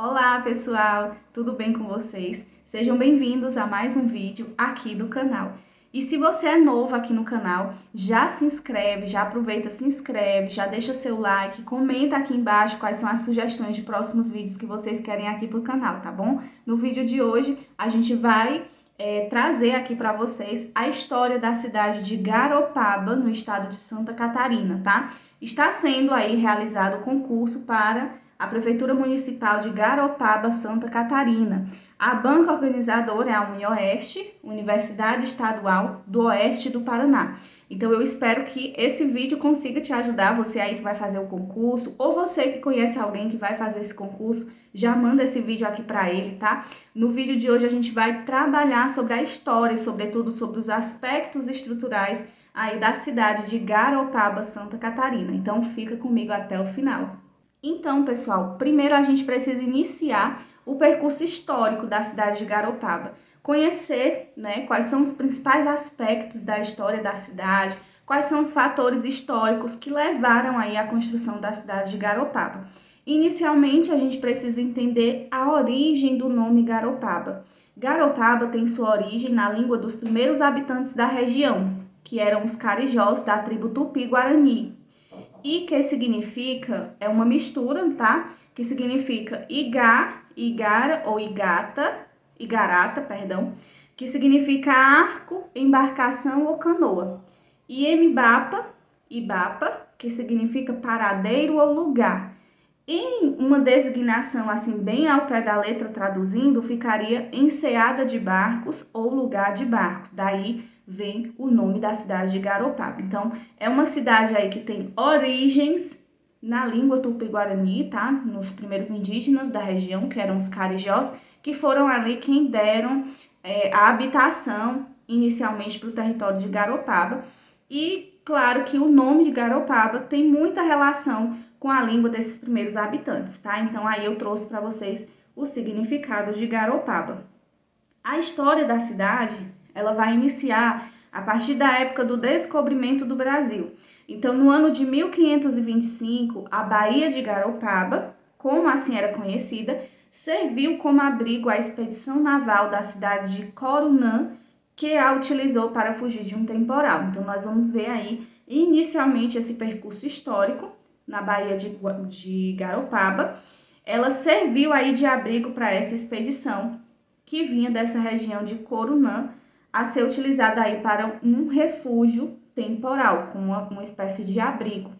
Olá pessoal, tudo bem com vocês? Sejam bem-vindos a mais um vídeo aqui do canal. E se você é novo aqui no canal, já se inscreve, já aproveita, se inscreve, já deixa seu like, comenta aqui embaixo quais são as sugestões de próximos vídeos que vocês querem aqui pro canal, tá bom? No vídeo de hoje a gente vai trazer aqui para vocês a história da cidade de Garopaba, no estado de Santa Catarina, tá? Está sendo aí realizado o concurso para a Prefeitura Municipal de Garopaba, Santa Catarina. A banca organizadora é a UniOeste, Universidade Estadual do Oeste do Paraná. Então eu espero que esse vídeo consiga te ajudar, você aí que vai fazer o concurso, ou você que conhece alguém que vai fazer esse concurso, já manda esse vídeo aqui para ele, tá? No vídeo de hoje a gente vai trabalhar sobre a história, sobretudo sobre os aspectos estruturais aí da cidade de Garopaba, Santa Catarina. Então fica comigo até o final. Então, pessoal, primeiro a gente precisa iniciar o percurso histórico da cidade de Garopaba. Conhecer, né, quais são os principais aspectos da história da cidade, quais são os fatores históricos que levaram aí à construção da cidade de Garopaba. Inicialmente, a gente precisa entender a origem do nome Garopaba. Garopaba tem sua origem na língua dos primeiros habitantes da região, que eram os carijós da tribo Tupi-Guarani. E que significa, é uma mistura, tá? Que significa igar, igara ou igata, igarata, perdão, que significa arco, embarcação ou canoa. E mbapa, ibapa, que significa paradeiro ou lugar. Em uma designação assim bem ao pé da letra traduzindo, ficaria enseada de barcos ou lugar de barcos. Daí vem o nome da cidade de Garopaba. Então, é uma cidade aí que tem origens na língua tupi-guarani, tá? Nos primeiros indígenas da região, que eram os carijós, que foram ali quem deram a habitação inicialmente para o território de Garopaba. E, claro que o nome de Garopaba tem muita relação com a língua desses primeiros habitantes, tá? Então, aí eu trouxe para vocês o significado de Garopaba. A história da cidade, ela vai iniciar a partir da época do descobrimento do Brasil. Então, no ano de 1525, a Baía de Garopaba, como assim era conhecida, serviu como abrigo à expedição naval da cidade de Corunã, que a utilizou para fugir de um temporal. Então, nós vamos ver aí, inicialmente, esse percurso histórico na Baía de Garopaba. Ela serviu aí de abrigo para essa expedição, que vinha dessa região de Corunã, a ser utilizada aí para um refúgio temporal, com uma espécie de abrigo.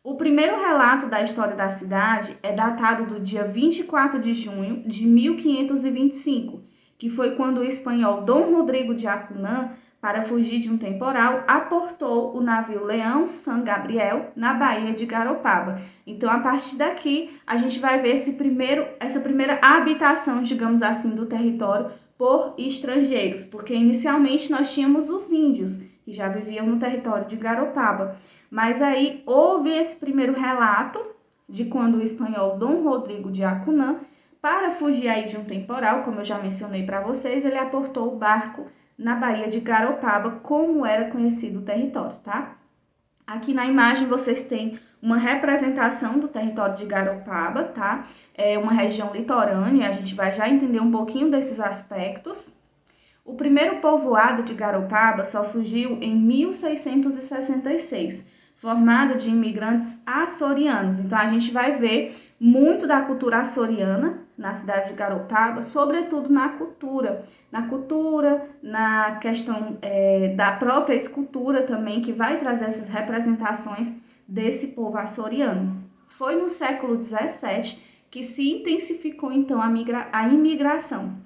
O primeiro relato da história da cidade é datado do dia 24 de junho de 1525, que foi quando o espanhol Dom Rodrigo de Acunha, para fugir de um temporal, aportou o navio Leão San Gabriel na Baía de Garopaba. Então, a partir daqui, a gente vai ver essa primeira habitação, digamos assim, do território por estrangeiros, porque inicialmente nós tínhamos os índios, que já viviam no território de Garopaba. Mas aí houve esse primeiro relato de quando o espanhol Dom Rodrigo de Acunha, para fugir aí de um temporal, como eu já mencionei para vocês, ele aportou o barco na Baía de Garopaba, como era conhecido o território, tá? Aqui na imagem vocês têm uma representação do território de Garopaba, tá? É uma região litorânea, a gente vai já entender um pouquinho desses aspectos. O primeiro povoado de Garopaba só surgiu em 1666, formado de imigrantes açorianos. Então, a gente vai ver muito da cultura açoriana na cidade de Garopaba, sobretudo na questão da própria escultura também, que vai trazer essas representações desse povo açoriano. Foi no século XVII que se intensificou, então, a imigração.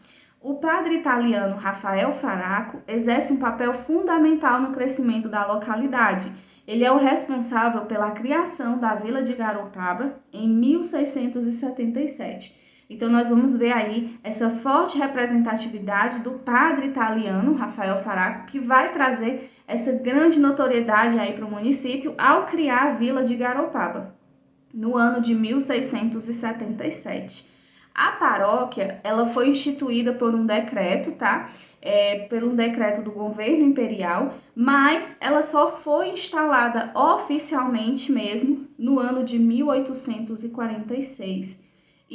O padre italiano Rafael Faraco exerce um papel fundamental no crescimento da localidade. Ele é o responsável pela criação da Vila de Garopaba em 1677. Então, nós vamos ver aí essa forte representatividade do padre italiano Rafael Faraco, que vai trazer essa grande notoriedade aí para o município ao criar a Vila de Garopaba, no ano de 1677. A paróquia, ela foi instituída por um decreto, tá? Por um decreto do governo imperial, mas ela só foi instalada oficialmente mesmo no ano de 1846.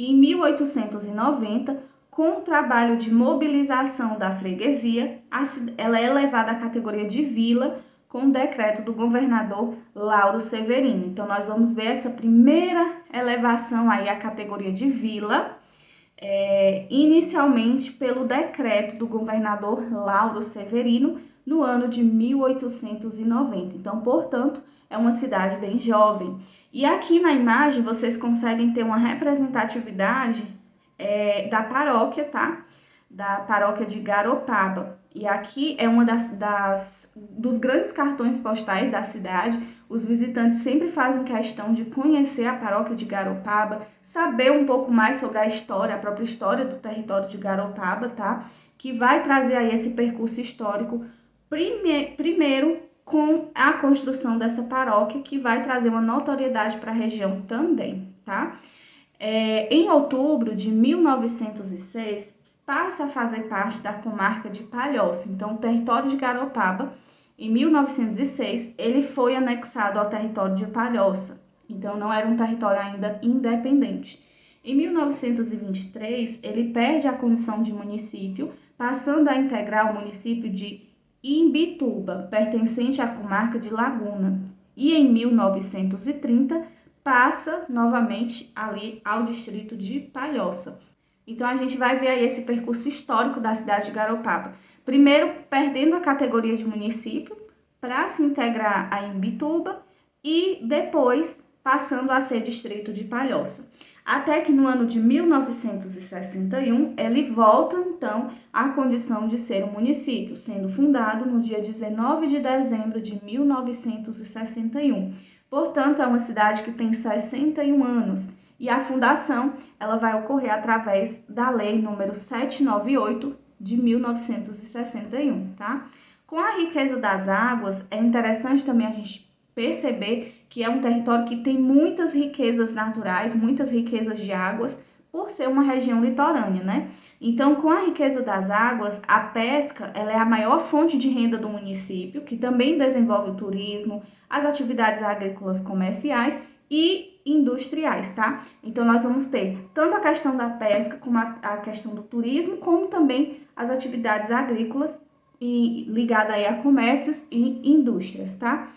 E em 1890, com o trabalho de mobilização da freguesia, ela é elevada à categoria de vila com o decreto do governador Lauro Severino. Então, nós vamos ver essa primeira elevação aí à categoria de vila, inicialmente pelo decreto do governador Lauro Severino, no ano de 1890. Então, portanto, é uma cidade bem jovem. E aqui na imagem vocês conseguem ter uma representatividade da paróquia, tá? Da paróquia de Garopaba. E aqui é uma dos grandes cartões postais da cidade. Os visitantes sempre fazem questão de conhecer a paróquia de Garopaba, saber um pouco mais sobre a história, a própria história do território de Garopaba, tá? Que vai trazer aí esse percurso histórico, primeiro com a construção dessa paróquia, que vai trazer uma notoriedade para a região também, tá? Em outubro de 1906, passa a fazer parte da comarca de Palhoça. Então, o território de Garopaba, em 1906, ele foi anexado ao território de Palhoça. Então, não era um território ainda independente. Em 1923, ele perde a condição de município, passando a integrar o município de Imbituba, pertencente à comarca de Laguna. E em 1930, passa novamente ali ao distrito de Palhoça. Então, a gente vai ver aí esse percurso histórico da cidade de Garopaba. Primeiro, perdendo a categoria de município para se integrar a Imbituba e depois passando a ser distrito de Palhoça. Até que no ano de 1961, ele volta, então, à condição de ser um município, sendo fundado no dia 19 de dezembro de 1961. Portanto, é uma cidade que tem 61 anos. E a fundação, ela vai ocorrer através da Lei número 798 de 1961, tá? Com a riqueza das águas, é interessante também a gente perceber que é um território que tem muitas riquezas naturais, muitas riquezas de águas, por ser uma região litorânea, né? Então, com a riqueza das águas, a pesca, ela é a maior fonte de renda do município, que também desenvolve o turismo, as atividades agrícolas comerciais e industriais, tá? Então, nós vamos ter tanto a questão da pesca, como a questão do turismo, como também as atividades agrícolas ligadas aí a comércios e indústrias, tá?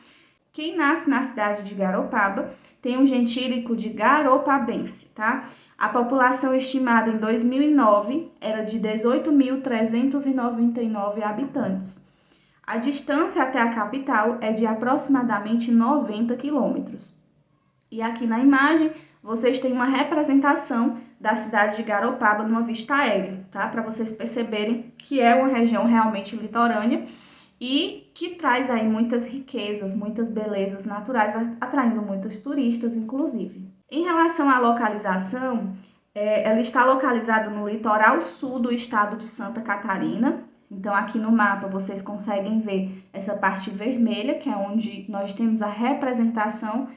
Quem nasce na cidade de Garopaba tem um gentílico de garopabense, tá? A população estimada em 2009 era de 18.399 habitantes. A distância até a capital é de aproximadamente 90 quilômetros. E aqui na imagem, vocês têm uma representação da cidade de Garopaba numa vista aérea, tá? Para vocês perceberem que é uma região realmente litorânea e que traz aí muitas riquezas, muitas belezas naturais, atraindo muitos turistas, inclusive. Em relação à localização, ela está localizada no litoral sul do estado de Santa Catarina. Então, aqui no mapa, vocês conseguem ver essa parte vermelha, que é onde nós temos a representação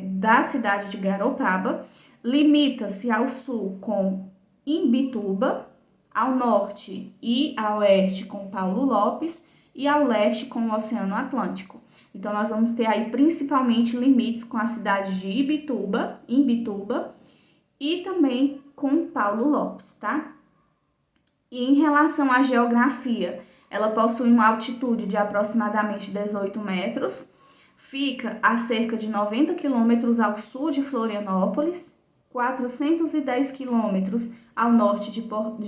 da cidade de Garopaba. Limita-se ao sul com Imbituba, ao norte e a oeste com Paulo Lopes e ao leste com o Oceano Atlântico. Então, nós vamos ter aí principalmente limites com a cidade de Imbituba e também com Paulo Lopes, tá? E em relação à geografia, ela possui uma altitude de aproximadamente 18 metros, fica a cerca de 90 quilômetros ao sul de Florianópolis, 410 quilômetros ao norte de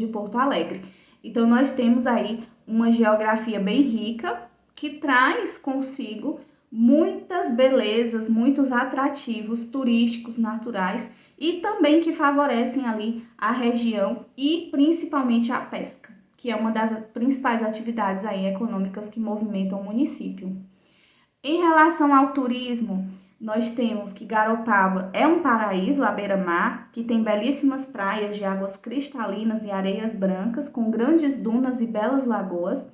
Porto Alegre. Então, nós temos aí uma geografia bem rica, que traz consigo muitas belezas, muitos atrativos turísticos naturais e também que favorecem ali a região e principalmente a pesca, que é uma das principais atividades aí econômicas que movimentam o município. Em relação ao turismo, nós temos que Garopaba é um paraíso à beira-mar, que tem belíssimas praias de águas cristalinas e areias brancas, com grandes dunas e belas lagoas.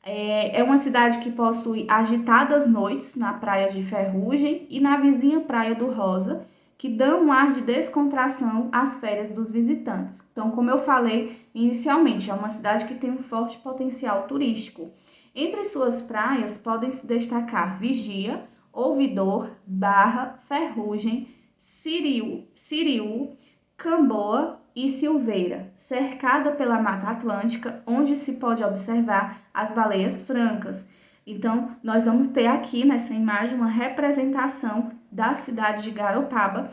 É uma cidade que possui agitadas noites na praia de Ferrugem e na vizinha praia do Rosa, que dão um ar de descontração às férias dos visitantes. Então, como eu falei inicialmente, é uma cidade que tem um forte potencial turístico. Entre suas praias podem se destacar Vigia, Ouvidor, Barra, Ferrugem, Siriú, Camboa e Silveira, cercada pela Mata Atlântica, onde se pode observar as baleias francas. Então, nós vamos ter aqui nessa imagem uma representação da cidade de Garopaba,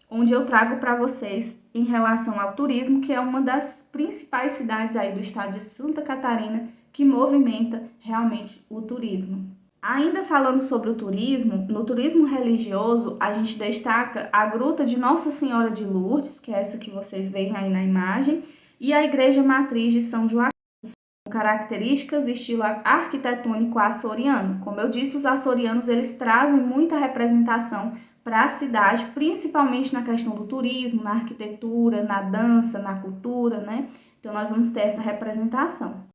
onde eu trago para vocês em relação ao turismo, que é uma das principais cidades aí do estado de Santa Catarina que movimenta realmente o turismo. Ainda falando sobre o turismo, no turismo religioso, a gente destaca a Gruta de Nossa Senhora de Lourdes, que é essa que vocês veem aí na imagem, e a Igreja Matriz de São Joaquim, com características de estilo arquitetônico açoriano. Como eu disse, os açorianos eles trazem muita representação para a cidade, principalmente na questão do turismo, na arquitetura, na dança, na cultura, né? Então nós vamos ter essa representação.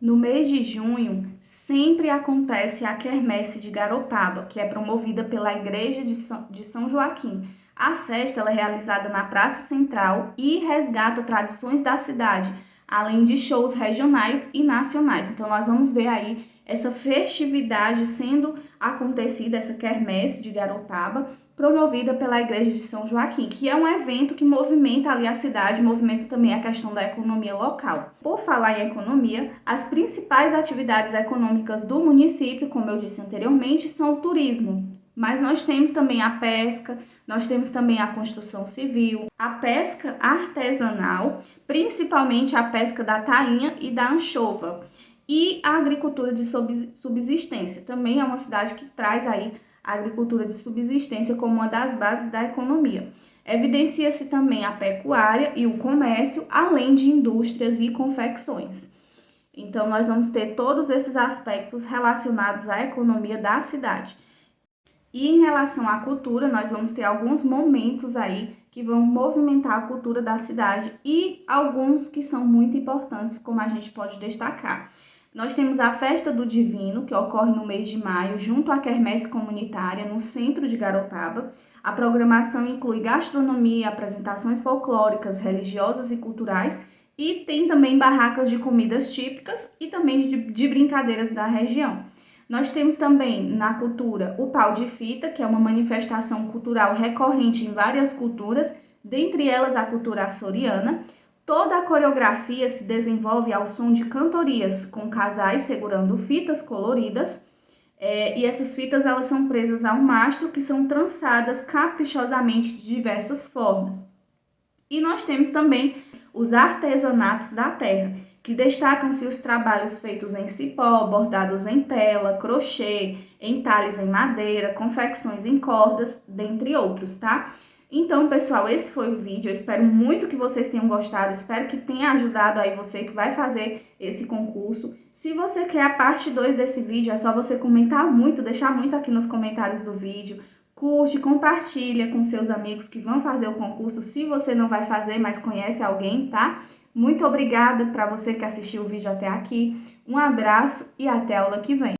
No mês de junho, sempre acontece a Quermesse de Garopaba, que é promovida pela Igreja de São Joaquim. A festa ela é realizada na Praça Central e resgata tradições da cidade, além de shows regionais e nacionais. Então, nós vamos ver aí essa festividade sendo acontecida, essa Quermesse de Garopaba, promovida pela Igreja de São Joaquim, que é um evento que movimenta ali a cidade, movimenta também a questão da economia local. Por falar em economia, as principais atividades econômicas do município, como eu disse anteriormente, são o turismo. Mas nós temos também a pesca, nós temos também a construção civil, a pesca artesanal, principalmente a pesca da tainha e da anchova, e a agricultura de subsistência. Também é uma cidade que traz aí a agricultura de subsistência como uma das bases da economia. Evidencia-se também a pecuária e o comércio, além de indústrias e confecções. Então, nós vamos ter todos esses aspectos relacionados à economia da cidade. E em relação à cultura, nós vamos ter alguns momentos aí que vão movimentar a cultura da cidade e alguns que são muito importantes, como a gente pode destacar. Nós temos a Festa do Divino, que ocorre no mês de maio, junto à Quermesse Comunitária, no centro de Garopaba. A programação inclui gastronomia, apresentações folclóricas, religiosas e culturais, e tem também barracas de comidas típicas e também de brincadeiras da região. Nós temos também na cultura o pau de fita, que é uma manifestação cultural recorrente em várias culturas, dentre elas a cultura açoriana. Toda a coreografia se desenvolve ao som de cantorias, com casais segurando fitas coloridas, e essas fitas elas são presas ao mastro, que são trançadas caprichosamente de diversas formas. E nós temos também os artesanatos da terra, que destacam-se os trabalhos feitos em cipó, bordados em tela, crochê, entalhes em madeira, confecções em cordas, dentre outros, tá? Então, pessoal, esse foi o vídeo. Eu espero muito que vocês tenham gostado. Espero que tenha ajudado aí você que vai fazer esse concurso. Se você quer a parte 2 desse vídeo, é só você comentar muito, deixar muito aqui nos comentários do vídeo. Curte, compartilha com seus amigos que vão fazer o concurso, se você não vai fazer, mas conhece alguém, tá? Muito obrigada para você que assistiu o vídeo até aqui. Um abraço e até a aula que vem.